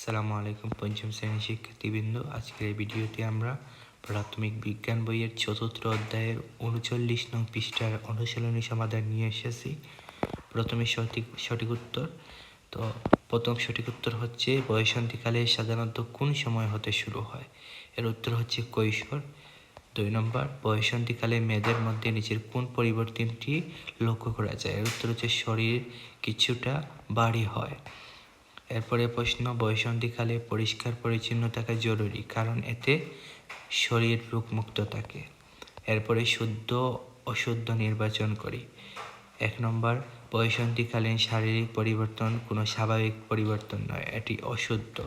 আসসালামু আলাইকুম পঞ্চম শ্রেণীর শিক্ষার্থীবৃন্দ। আজকের এই ভিডিওতে আমরা প্রাথমিক বিজ্ঞান বইয়ের ৪র্থ অধ্যায়ের ৩৯ নং পৃষ্ঠার অনুশীলনী সমাধান নিয়ে এসেছি। প্রথমে সঠিক উত্তর। তো প্রথম সঠিক উত্তর হচ্ছে বয়ঃসন্ধিকালে সাধারণত কোন সময় হতে শুরু হয়? এর উত্তর হচ্ছে কৈশোর। ২ নম্বর, বয়ঃসন্ধিকালে মেয়েদের মধ্যে নিচের কোন পরিবর্তনটি লক্ষ্য করা যায়? এর উত্তর হচ্ছে শরীর কিছুটা ভারী হয়। এরপরে প্রশ্ন, বয়ঃসন্ধিকালে পরিষ্কার পরিচ্ছন্ন থাকা জরুরি কারণ এতে শরীর রোগমুক্ত থাকে। এরপরে শুদ্ধ অশুদ্ধ নির্বাচন করি। ১ নম্বর, বয়ঃসন্ধিকালীন শারীরিক পরিবর্তন কোনো স্বাভাবিক পরিবর্তন নয়, এটি অশুদ্ধ।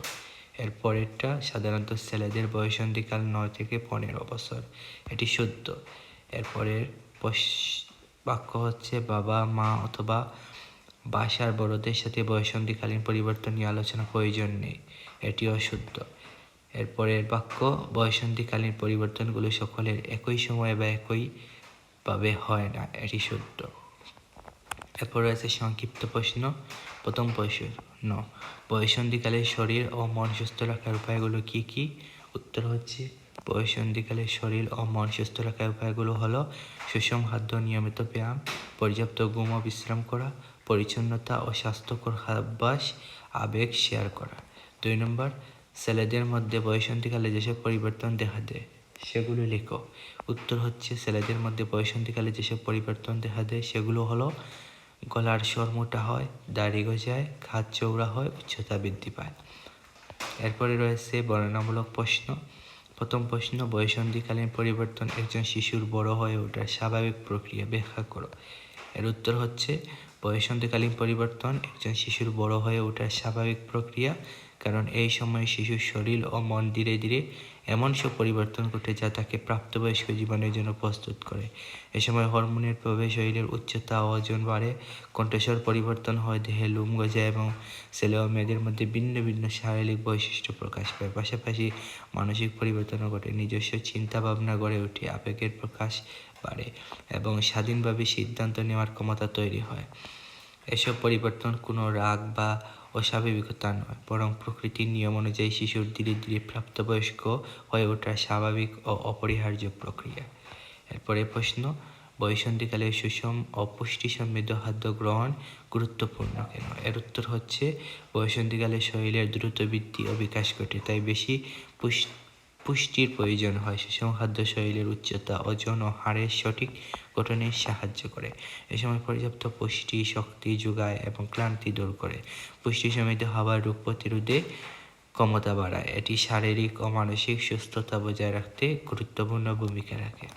এরপরেরটা, সাধারণত ছেলেদের বয়ঃসন্ধিকাল ৯ থেকে ১৫ বছর, এটি শুদ্ধ। এরপরের বাক্য হচ্ছে বাবা মা অথবা বাসার বড়দের সাথে বয়ঃসন্ধিকালীন পরিবর্তন নিয়ে আলোচনা প্রয়োজন নেই, এটি অশুদ্ধ। এরপরের বাক্য, বয়ঃসন্ধিকালীন পরিবর্তনগুলো সকলের একই সময়ে বা একইভাবে হয় না, এটি শুদ্ধ। এরপর রয়েছে সংক্ষিপ্ত প্রশ্ন। প্রথম প্রশ্ন, বয়ঃসন্ধিকালে শরীর ও মন সুস্থ রাখার উপায়গুলো কি কি? উত্তর হচ্ছে বয়ঃসন্ধিকালে শরীর ও মন সুস্থ রাখার উপায়গুলো হলো সুষম খাদ্য, নিয়মিত ব্যায়াম, পর্যাপ্ত ঘুম ও বিশ্রাম করা, পরিচ্ছন্নতা ও স্বাস্থ্যকর খাদ্যাভ্যাস, আবেগ শেয়ার করা। ২ নম্বর, ছেলেদের মধ্যে বয়ঃসন্ধিকালে যেসব পরিবর্তন দেখা দেয় সেগুলো লেখো। উত্তর হচ্ছে ছেলেদের মধ্যে বয়ঃসন্ধিকালে যেসব পরিবর্তন দেখা দেয় সেগুলো হলো গলার স্বর মোটা হয়, দাড়ি গজায়, কাঁধ চওড়া হয়, উচ্চতা বৃদ্ধি পায়। এরপরে রয়েছে বর্ণনামূলক প্রশ্ন। প্রথম প্রশ্ন, বয়ঃসন্ধিকালীন পরিবর্তন একজন শিশুর বড় হয়ে ওঠার স্বাভাবিক প্রক্রিয়া ব্যাখ্যা করো। এর উত্তর হচ্ছে বয়ঃসন্ধিকালীন পরিবর্তন একজন শিশুর বড় হয়ে ওঠার স্বাভাবিক প্রক্রিয়া, কারণ এই সময় শিশুর শরীর ও মন ধীরে ধীরে এমন সব পরিবর্তন ঘটে যা তাকে প্রাপ্তবয়স্ক জীবনের জন্য প্রস্তুত করে। এ সময় হরমোনের প্রবেশ, শরীরের উচ্চতা ও ওজন বাড়ে, কণ্ঠস্বর পরিবর্তন হয়, দেহে লোম গজায় এবং ছেলে ও মেয়েদের মধ্যে ভিন্ন ভিন্ন শারীরিক বৈশিষ্ট্য প্রকাশ পায়। পাশাপাশি মানসিক পরিবর্তনও ঘটে, নিজস্ব চিন্তা ভাবনা গড়ে ওঠে, আবেগের প্রকাশ বাড়ে এবং স্বাধীনভাবে সিদ্ধান্ত নেওয়ার ক্ষমতা তৈরি হয়। এসব পরিবর্তন কোনো রাগ বা অস্বাভাবিকতা নয়, বরং প্রকৃতির নিয়ম অনুযায়ী শিশুর ধীরে ধীরে প্রাপ্তবয়স্ক হয়ে ওঠার স্বাভাবিক ও অপরিহার্য প্রক্রিয়া। এরপরে প্রশ্ন, বয়ঃসন্ধিকালে সুষম ও পুষ্টি সমৃদ্ধ খাদ্য গ্রহণ গুরুত্বপূর্ণ কেন? এর উত্তর হচ্ছে বয়ঃসন্ধিকালে শরীরের দ্রুত বৃদ্ধি ও বিকাশ ঘটে, তাই বেশি পুষ্টির প্রয়োজন হয়। সুষম খাদ্য শরীরের উচ্চতা, ওজন ও হাড়ের সঠিক গঠনে সাহায্য করে। এ সময় পর্যাপ্ত পুষ্টি শক্তি যোগায় এবং ক্লান্তি দূর করে। পুষ্টি সমৃদ্ধ খাবার রোগ প্রতিরোধে ক্ষমতা বাড়ায়, এটি শারীরিক ও মানসিক সুস্থতা বজায় রাখতে গুরুত্বপূর্ণ ভূমিকা রাখে।